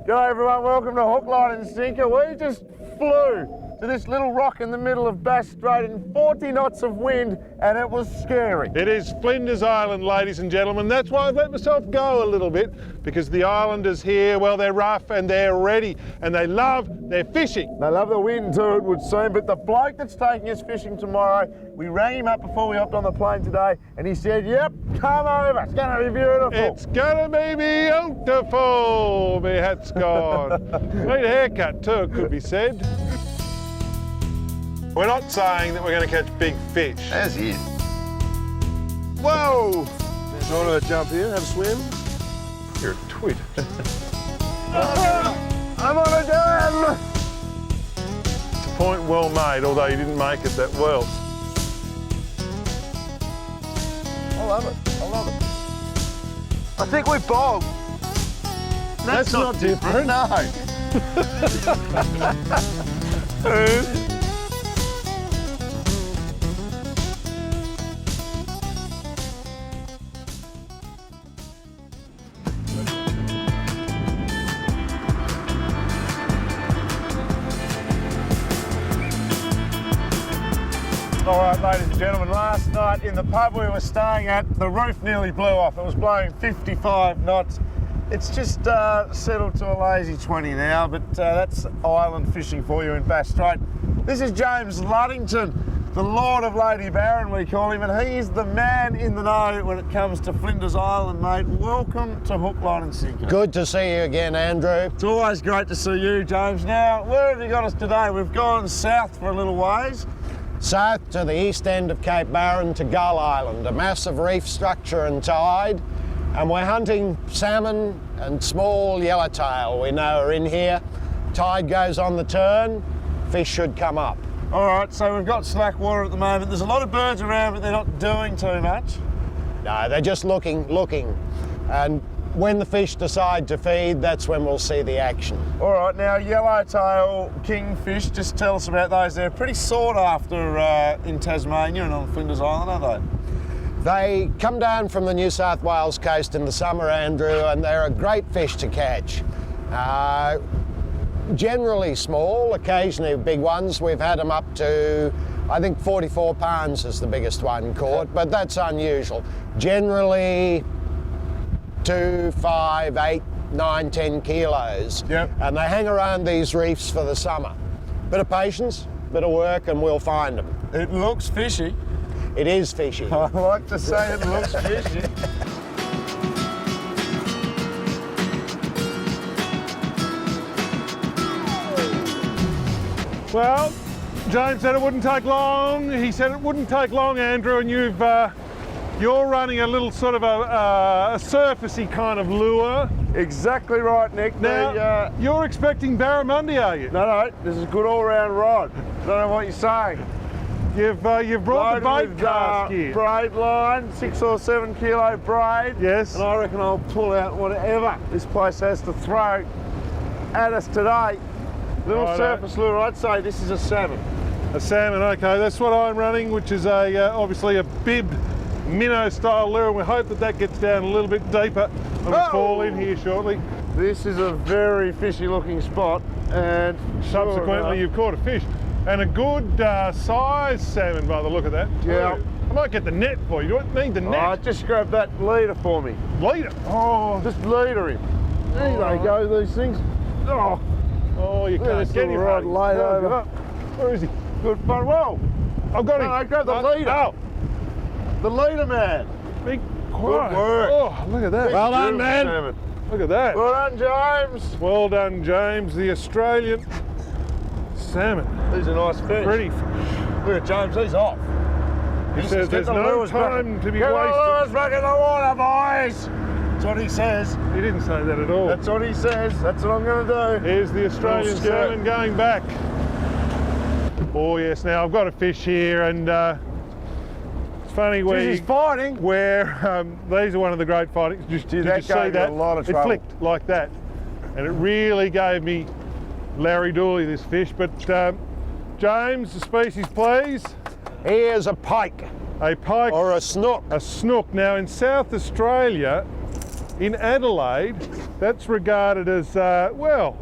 G'day everyone, welcome to Hook, Line and Sinker. We just flew to this little rock in the middle of Bass Strait in 40 knots of wind and it was scary. It is Flinders Island, ladies and gentlemen. That's why I've let myself go a little bit, because the islanders here, well, they're rough and they're ready and they love their fishing. They love the wind too, it would seem, but the bloke that's taking us fishing tomorrow, we rang him up before we hopped on the plane today and he said, yep, come over, it's going to be beautiful. It's going to be beautiful. My hat's gone. Need a haircut too, it could be said. We're not saying that we're going to catch big fish. As is. Whoa! Do you want to jump in, have a swim? You're a twit. I'm on a jam! Point well made, although you didn't make it that well. I love it, I love it. I think we bogged. That's not different. No. All right, ladies and gentlemen, last night in the pub we were staying at, the roof nearly blew off. It was blowing 55 knots. It's just settled to a lazy 20 now, but that's island fishing for you in Bass Strait. This is James Luddington, the Lord of Lady Barron, we call him, and he's the man in the know when it comes to Flinders Island, mate. Welcome to Hook, Line and Sinker. Good to see you again, Andrew. It's always great to see you, James. Now, where have you got us today? We've gone south for a little ways. South to the east end of Cape Barron to Gull Island, a massive reef structure and tide, and we're hunting salmon and small yellowtail we know are in here. Tide goes on the turn, fish should come up. All right, so we've got slack water at the moment. There's a lot of birds around, but they're not doing too much. No, they're just looking, and when the fish decide to feed, that's when we'll see the action. All right, now yellowtail kingfish, just tell us about those. They're pretty sought after in Tasmania and on Flinders Island, aren't they? They come down from the New South Wales coast in the summer, Andrew, and they're a great fish to catch. Generally small, occasionally big ones. We've had them up to, I think 44 pounds is the biggest one caught, but that's unusual. Generally 2, 5, 8, 9, 10 kilos. Yep. And they hang around these reefs for the summer. Bit of patience, bit of work, and we'll find them. It looks fishy. It is fishy. I like to say it looks fishy. Well, James said it wouldn't take long. He said it wouldn't take long, Andrew, and you're running a little sort of a surfacey kind of lure. Exactly right, Nick. Now, you're expecting barramundi, are you? No, this is a good all-round rod. Don't know what you're saying. You've brought the bait with, cask here. Braid line, 6 or 7 kilo braid. Yes. And I reckon I'll pull out whatever this place has to throw at us today. Little surface lure, I'd say this is a salmon. A salmon, okay. That's what I'm running, which is obviously a bib minnow style lure, and we hope that gets down a little bit deeper and we fall in here shortly. This is a very fishy looking spot, and subsequently you've caught a fish. And a good size salmon by the look of that. Yeah. I might get the net for you. Do I need the net? Just grab that leader for me. Leader? Oh. Just leader him. There they go, these things. Oh, you can't get him right laid over. Where is he? Good fun. Whoa. I've got him. No, grab the leader. Oh. The leader man. Big quiet. Good work. Oh, look at that. Well done, man. Salmon. Look at that. Well done, James. Well done, James. The Australian salmon. These are nice fish. Pretty fish. Look at James, he's off. He says there's no time to be wasted. wasted. Get the lures back in the water, boys. That's what he says. He didn't say that at all. That's what he says. That's what I'm going to do. Here's the Australian salmon going back. Oh yes, now I've got a fish here, and it's funny where he's fighting. Where these are one of the great fighting. Did you see that? A lot of it trouble. flicked like that, and it really gave me Larry Dooley, this fish. But James, the species, please. Here's a pike. A pike. Or a snook. A snook. Now in South Australia, in Adelaide, That's regarded as, well,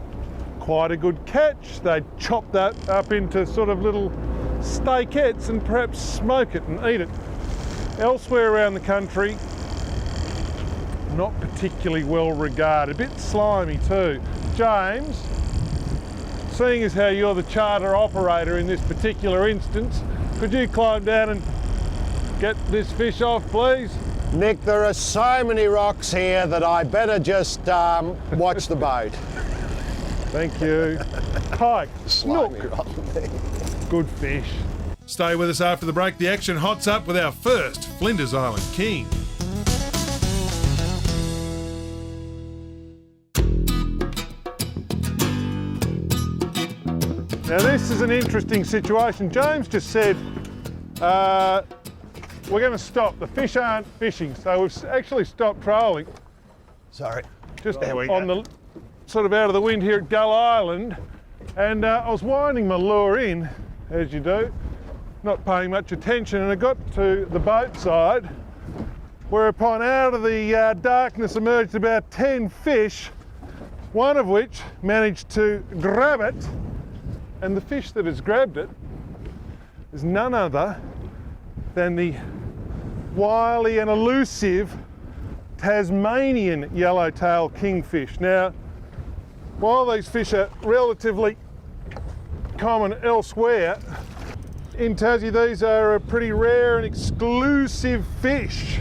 quite a good catch. They'd chop that up into sort of little steakettes and perhaps smoke it and eat it. Elsewhere around the country, not particularly well regarded, a bit slimy too. James, seeing as how you're the charter operator in this particular instance, could you climb down and get this fish off, please? Nick, there are so many rocks here that I better just watch the boat. Thank you. Pike, Slimy snook, rock. good fish. Stay with us after the break. The action hots up with our first Flinders Island king. Now this is an interesting situation. James just said we're going to stop. The fish aren't fishing, so we've actually stopped trolling. Sorry. Just There we on go. the sort of out of the wind here at Gull Island, and I was winding my lure in, as you do, not paying much attention, and I got to the boat side, whereupon out of the darkness emerged about 10 fish, one of which managed to grab it, and the fish that has grabbed it is none other than the wily and elusive Tasmanian yellowtail kingfish. Now, while these fish are relatively common elsewhere, in Tassie these are a pretty rare and exclusive fish.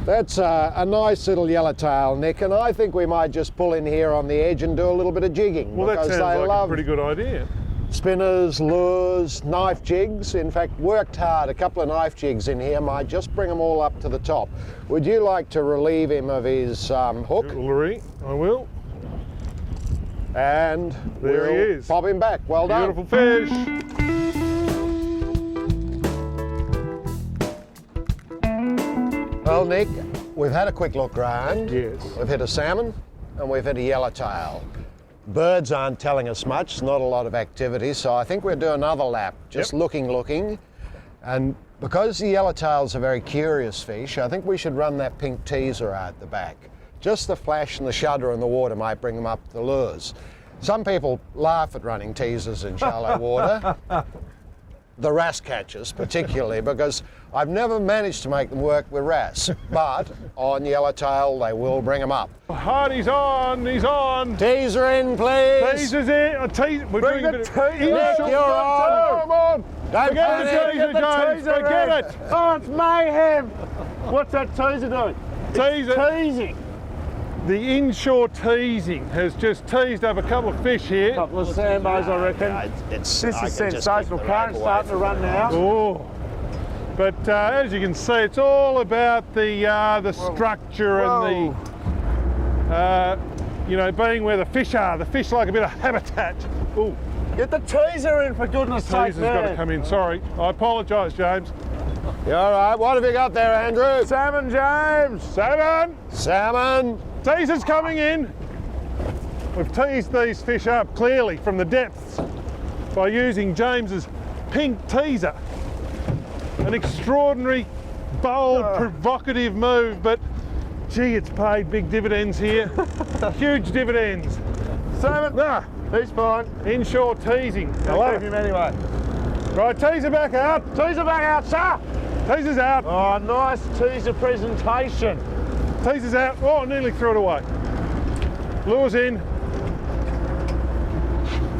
That's a nice little yellowtail, Nick, and I think we might just pull in here on the edge and do a little bit of jigging. Well, that because sounds they like a love pretty good idea. spinners, lures, knife jigs. In fact, worked hard. A couple of knife jigs in here might just bring them all up to the top. Would you like to relieve him of his hook? Jewellery, I will. And There he we'll is. pop him back. Well done. Beautiful fish. Well, Nick, we've had a quick look round. Yes. We've hit a salmon and we've hit a yellowtail. Birds aren't telling us much, not a lot of activity, so I think we'll do another lap, just Yep. looking. And because the yellowtail's a very curious fish, I think we should run that pink teaser out the back. Just the flash and the shudder in the water might bring them up the lures. Some people laugh at running teasers in shallow water. The wrasse catchers particularly, because I've never managed to make them work with wrasse, but on yellowtail they will bring them up. Hardy's on, he's on. Teaser in, please. Teaser's in. We're Bring doing the a bit teaser. of Nick, inshore you're on. Come on. Don't Forget panic. the teaser, James. Forget it. Oh, it's mayhem! What's that teaser doing? Teaser. Teasing. The inshore teasing has just teased up a couple of fish here. Couple of sambos, I reckon. This This is sensational. Current starting to run now. Oh. But as you can see, it's all about the structure and the, you know, being where the fish are. The fish like a bit of habitat. Ooh, Get the teaser in, for goodness sake, teaser's got to come in. Sorry, I apologise, James. You all right? What have you got there, Andrew? Salmon, James. Salmon, Salmon. teaser's coming in. We've teased these fish up clearly from the depths by using James's pink teaser. An extraordinary, bold, provocative move, but gee, it's paid big dividends here. Huge dividends. Salmon. Ah, He's fine. inshore teasing. I I'll love leave it. him anyway. Right, teaser back out. Teaser back out, sir. Teaser's out. Oh, nice teaser presentation. Teaser's out. Oh, I nearly threw it away. Lures in.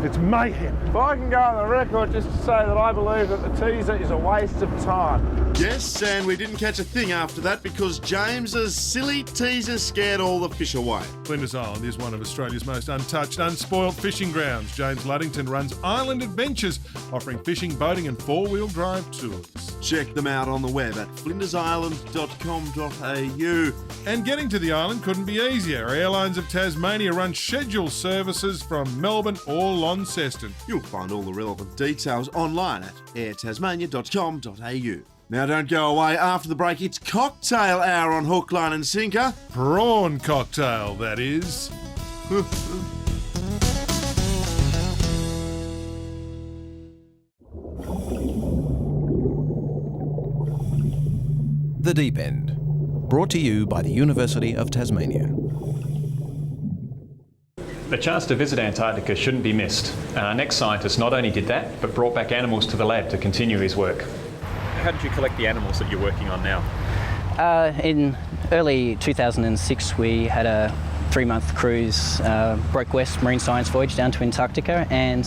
It's mayhem. If I can go on the record just to say that I believe that the teaser is a waste of time. Yes, and we didn't catch a thing after that because James's silly teaser scared all the fish away. Flinders Island is one of Australia's most untouched, unspoilt fishing grounds. James Luddington runs Island Adventures, offering fishing, boating and four-wheel drive tours. Check them out on the web at flindersisland.com.au. And getting to the island couldn't be easier. Airlines of Tasmania run scheduled services from Melbourne or Launceston. You'll find all the relevant details online at airtasmania.com.au. Now don't go away, after the break it's cocktail hour on Hook, Line and Sinker. Prawn cocktail, that is. The Deep End, brought to you by the University of Tasmania. A chance to visit Antarctica shouldn't be missed. And our next scientist not only did that, but brought back animals to the lab to continue his work. How did you collect the animals that you're working on now? In early 2006, we had a 3-month cruise, broke west marine science voyage down to Antarctica, and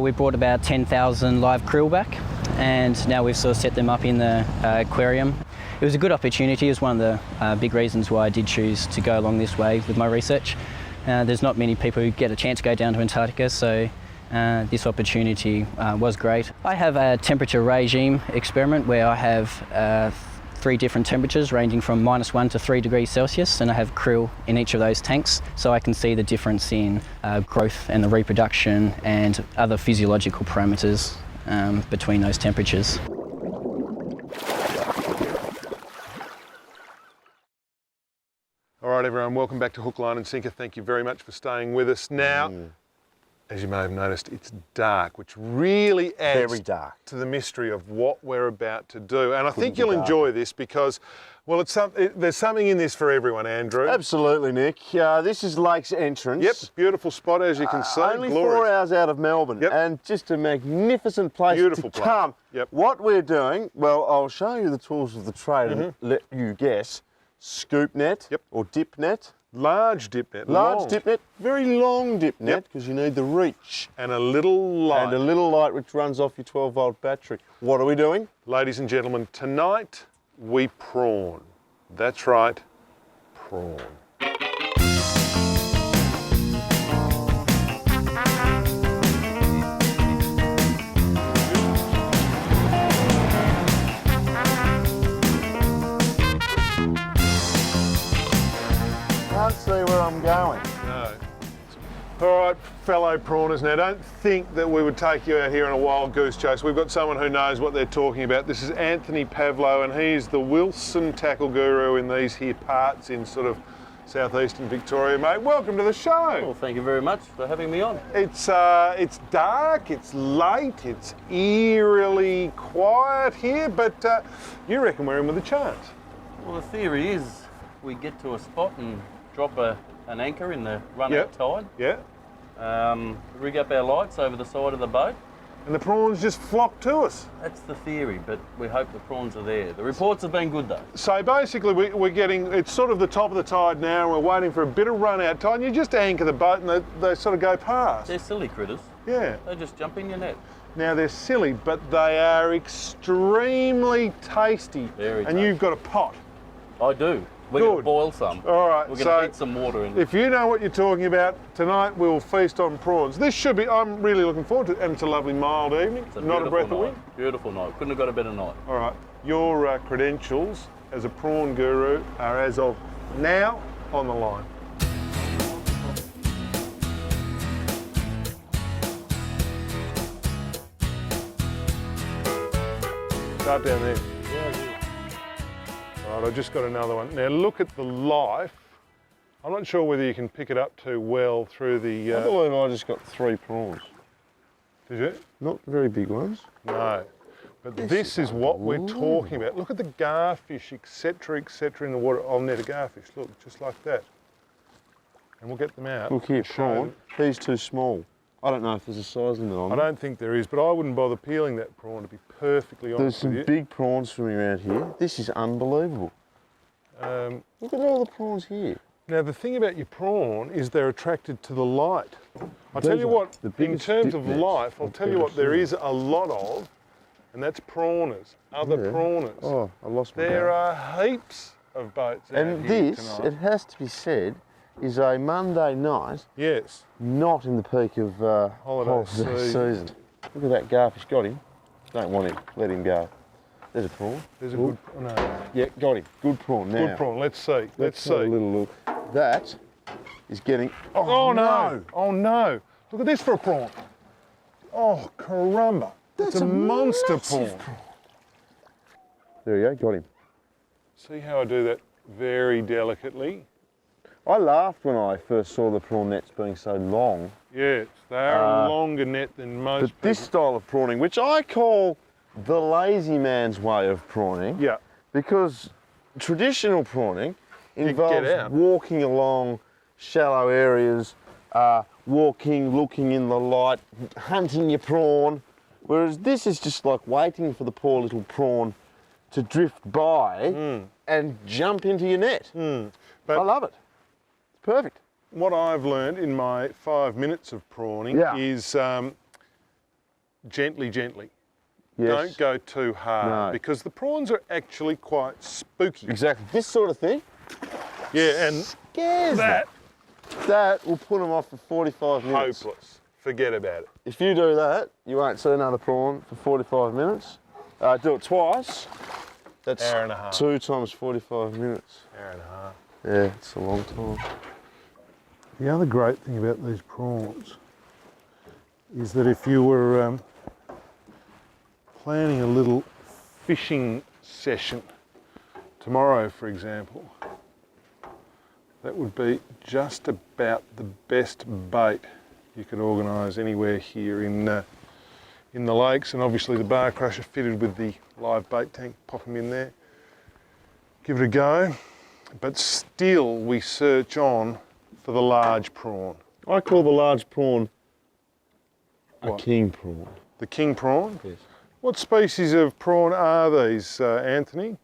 we brought about 10,000 live krill back, and now we've sort of set them up in the aquarium. It was a good opportunity. It was one of the big reasons why I did choose to go along this way with my research. There's not many people who get a chance to go down to Antarctica, so this opportunity was great. I have a temperature regime experiment where I have 3 different temperatures ranging from -1 to 3 degrees Celsius, and I have krill in each of those tanks, so I can see the difference in growth and the reproduction and other physiological parameters between those temperatures. All right, everyone, welcome back to Hook, Line and Sinker. Thank you very much for staying with us. Now, as you may have noticed, it's dark, which really adds Very dark. to the mystery of what we're about to do. And I think you'll enjoy this because, well, there's something in this for everyone, Andrew. Absolutely, Nick. This is Lake's entrance. Yep, beautiful spot, as you can see. Only Glorious. 4 hours out of Melbourne, Yep. and just a magnificent place Beautiful to place. come. Yep. What we're doing, well, I'll show you the tools of the trade and let you guess. Scoop net or dip net. Large dip net. Large long. dip net, very long dip net because you need the reach. And a little light. And a little light which runs off your 12-volt battery. What are we doing? Ladies and gentlemen, tonight we prawn. That's right, prawn. Can't see where I'm going. No. All right, fellow prawners, now don't think that we would take you out here on a wild goose chase. We've got someone who knows what they're talking about. This is Anthony Pavlo, and he's the Wilson tackle guru in these here parts in sort of southeastern Victoria, mate. Welcome to the show. Well, thank you very much for having me on. It's dark, it's late, it's eerily quiet here, but you reckon we're in with a chance? Well, the theory is we get to a spot and drop an anchor in the run-out tide. Yeah. Rig up our lights over the side of the boat. And the prawns just flock to us. That's the theory, but we hope the prawns are there. The reports have been good, though. So basically we're getting, it's sort of the top of the tide now, and we're waiting for a bit of run-out tide, and you just anchor the boat and they sort of go past. They're silly critters. Yeah. They just jump in your net. Now they're silly, but they are extremely tasty. Very and tasty. you've got a pot. I do. We're going to Good. boil some. All right, We're so going to heat some water in. if you know what you're talking about, tonight we'll feast on prawns. This should be, I'm really looking forward to it, and it's a lovely mild evening, It's a not a beautiful breath of night. wind. Beautiful night. Couldn't have got a better night. All right, your credentials as a prawn guru are as of now on the line. Start down there. All right, I just got another one. Now look at the life. I'm not sure whether you can pick it up too well through the... I believe I just got 3 prawns. Did you? Not very big ones. No. But this is what we're talking about. Look at the garfish, etc., in the water. I'll net a garfish, look, just like that. And we'll get them out. Look here, Show prawn. them. He's too small. I don't know if there's a size limit on I them. don't think there is, but I wouldn't bother peeling that prawn, to be perfectly There's honest some with you. big prawns swimming around here. This is unbelievable. Look at all the prawns here. Now the thing about your prawn is they're attracted to the light. I'll tell These you are what, the in biggest terms dip of nets life, I'll I've tell you ever what there seen. is a lot of, and that's prawners, other Yeah. prawners. Oh, I lost my There boat. are heaps of boats out And here this, tonight. it has to be said, is a Monday night, Yes. not in the peak of Holiday season. Look at that garfish, got him. Don't want him, let him go. There's a prawn. There's a good, no, Yeah, got him. Good prawn now. good prawn. Let's see. Let's have a see. little look. That is getting. Oh no! Oh no! Look at this for a prawn. Oh caramba! It's a monster prawn. There you go, got him. See how I do that very delicately? I laughed when I first saw the prawn nets being so long. Yes, they are a longer net than most But people. this style of prawning, which I call the lazy man's way of prawning, Yeah. because traditional prawning get involves out. walking along shallow areas walking, looking in the light, hunting your prawn. Whereas this is just like waiting for the poor little prawn to drift by and jump into your net. But I love it. It's perfect. what I've learned in my 5 minutes of prawning is gently. Yes. Don't go too hard No. because the prawns are actually quite spooky. Exactly. This sort of thing Yeah, and scares that, that will put them off for 45 minutes. hopeless. Forget about it. If you do that, you won't see another prawn for 45 minutes. Do it twice. That's Hour and a half. 2 times 45 minutes. Hour and a half. Yeah, it's a long time. The other great thing about these prawns is that if you were planning a little fishing session tomorrow, for example, that would be just about the best bait you could organise anywhere here in the lakes, and obviously the bar crusher fitted with the live bait tank, pop them in there, give it a go, but still we search on for the large prawn. I call the large prawn What? a king prawn. The king prawn? Yes. What species of prawn are these, Anthony?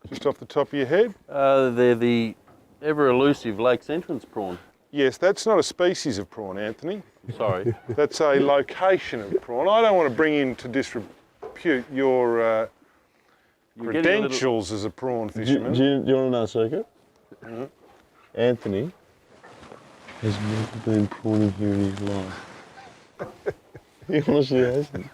Just off the top of your head? They're the ever elusive Lakes entrance prawn. Yes, that's not a species of prawn, Anthony. Sorry. That's a location of prawn. I don't want to bring into disrepute your You're getting a little- credentials as a prawn Do you fisherman. want to know a secret? Anthony has never been prawning here in his life. He honestly hasn't.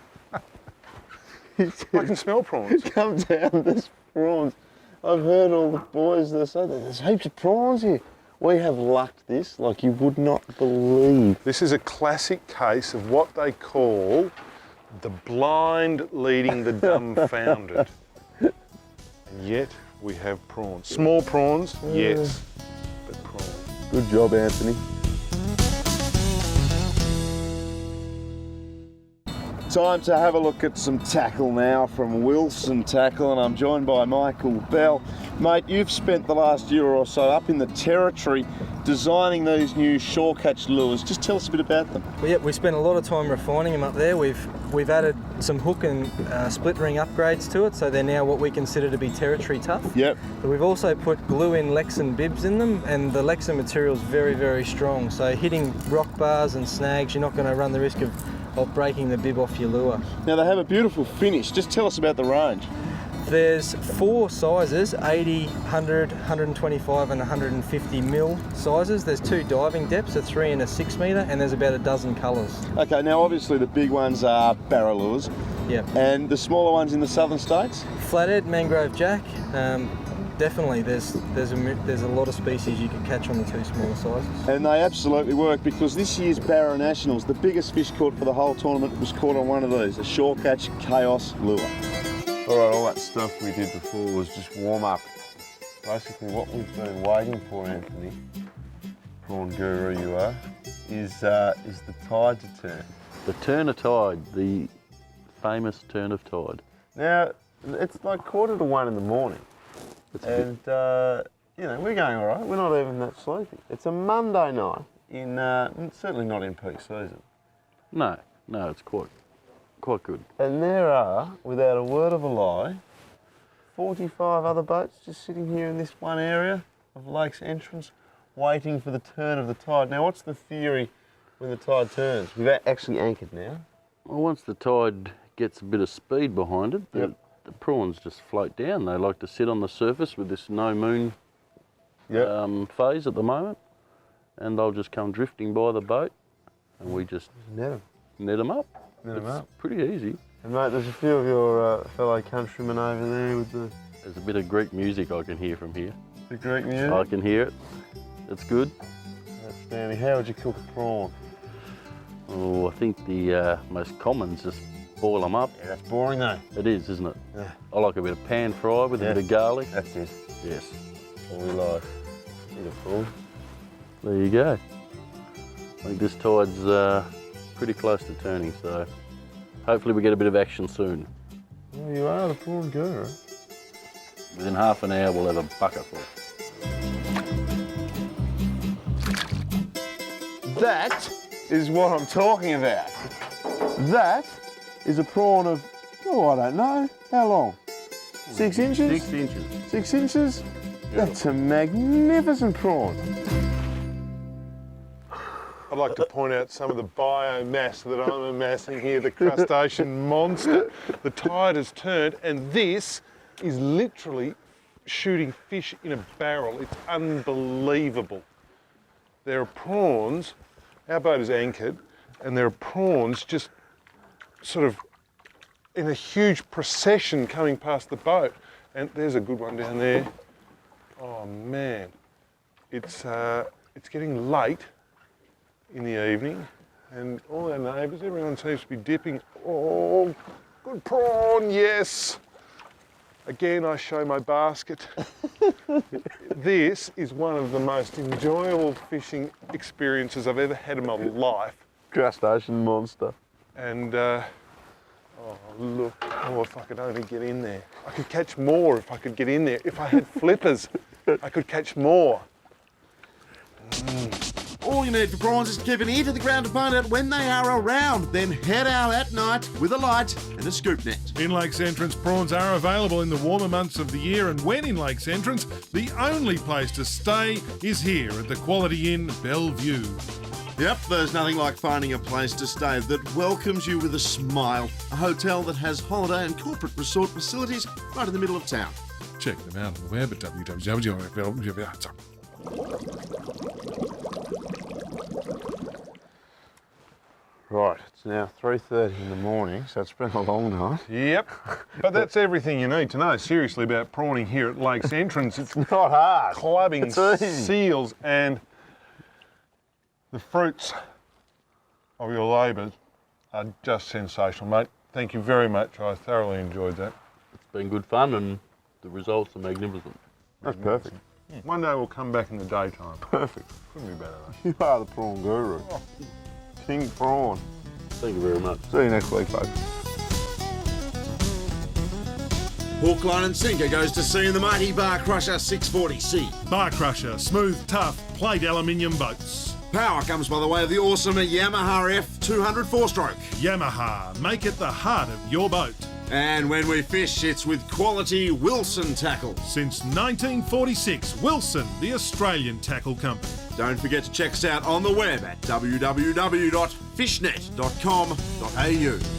I can smell prawns. Come down, there's prawns. I've heard all the boys that say that there's heaps of prawns here. We have lucked this like you would not believe. This is a classic case of what they call the blind leading the dumbfounded. And yet we have prawns. Small prawns, yes, but prawns. Good job, Anthony. Time to have a look at some tackle now from Wilson Tackle, and I'm joined by Michael Bell. Mate, you've spent the last year or so up in the Territory designing these new shore catch lures. Just tell us a bit about them. Well, yeah, we spent a lot of time refining them up there. We've added some hook and split ring upgrades to it, so they're now what we consider to be Territory tough. Yep. But we've also put glue-in Lexan bibs in them, and the Lexan material is very, very strong. So hitting rock bars and snags, you're not going to run the risk of breaking the bib off your lure. Now they have a beautiful finish. Just tell us about the range. There's 4 sizes, 80, 100, 125 and 150 mil sizes. There's 2 diving depths, a 3 and a 6 metre, and there's about a dozen colours. Okay, now obviously the big ones are barra lures. Yeah. And the smaller ones in the southern states? Flathead, mangrove jack, definitely there's a lot of species you can catch on the 2 smaller sizes. And they absolutely work, because this year's Barra Nationals, the biggest fish caught for the whole tournament was caught on one of these, a shore catch chaos lure. All right, all that stuff we did before was just warm up. Basically what we've been waiting for, Anthony, prawn guru you are, is the tide to turn. The turn of tide, the famous turn of tide. Now, it's like 1:45 in the morning. And, you know, we're going all right. We're not even that sleepy. It's a Monday night, certainly not in peak season. No, it's quite good. And there are, without a word of a lie, 45 other boats just sitting here in this one area of Lake's entrance, waiting for the turn of the tide. Now, what's the theory when the tide turns? We've actually anchored now. Well, once the tide gets a bit of speed behind it, the prawns just float down. They like to sit on the surface with this no moon phase at the moment, and they'll just come drifting by the boat, and we just net them up. It's pretty easy. And mate, there's a few of your fellow countrymen over there with the... There's a bit of Greek music I can hear from here. The Greek music? I can hear it. It's good. Outstanding. How would you cook a prawn? Oh, I think the most common is just boil them up. Yeah, that's boring though. It is, isn't it? Yeah. I like a bit of pan fry with a bit of garlic. That's it. Yes. That's all we like. Eat a prawn. There you go. I think this tide's pretty close to turning, so hopefully we get a bit of action soon. Well, you are the prawn guru. Within half an hour we'll have a bucket full. That is what I'm talking about. That is a prawn of, oh, I don't know, how long? 6 inches? 6 inches. 6 inches? That's a magnificent prawn. I'd like to point out some of the biomass that I'm amassing here, the crustacean monster. The tide has turned, and this is literally shooting fish in a barrel. It's unbelievable. There are prawns, our boat is anchored, and there are prawns just sort of in a huge procession coming past the boat. And there's a good one down there. Oh man, it's getting late in the evening, and all our neighbours, everyone seems to be dipping. Oh, good prawn, yes. Again, I show my basket. This is one of the most enjoyable fishing experiences I've ever had in my life. Crustacean monster. And, oh look, oh, if I could only get in there. I could catch more if I could get in there. If I had flippers, I could catch more. All you need for prawns is to keep an ear to the ground to find out when they are around. Then head out at night with a light and a scoop net. In Lakes Entrance, prawns are available in the warmer months of the year, and when in Lakes Entrance, the only place to stay is here at the Quality Inn Bellevue. Yep, there's nothing like finding a place to stay that welcomes you with a smile. A hotel that has holiday and corporate resort facilities right in the middle of town. Check them out on the web at www. Right, it's now 3:30 in the morning, so it's been a long night. Yep, but that's everything you need to know, seriously, about prawning here at Lakes Entrance. It's not hard. Clubbing It's easy. seals, and the fruits of your labours are just sensational, mate. Thank you very much. I thoroughly enjoyed that. It's been good fun, and the results are magnificent. That's perfect. One day we'll come back in the daytime. Perfect. Couldn't be better, You are the prawn guru. Oh. King prawn. Thank you very much. See you next week, folks. Hook, line and sinker goes to sea in the mighty Bar Crusher 640C. Bar Crusher, smooth, tough, plate aluminium boats. Power comes by the way of the awesome Yamaha F200 4-stroke. Yamaha, make it the heart of your boat. And when we fish, it's with quality Wilson tackle. Since 1946, Wilson, the Australian tackle company. Don't forget to check us out on the web at www.fishnet.com.au.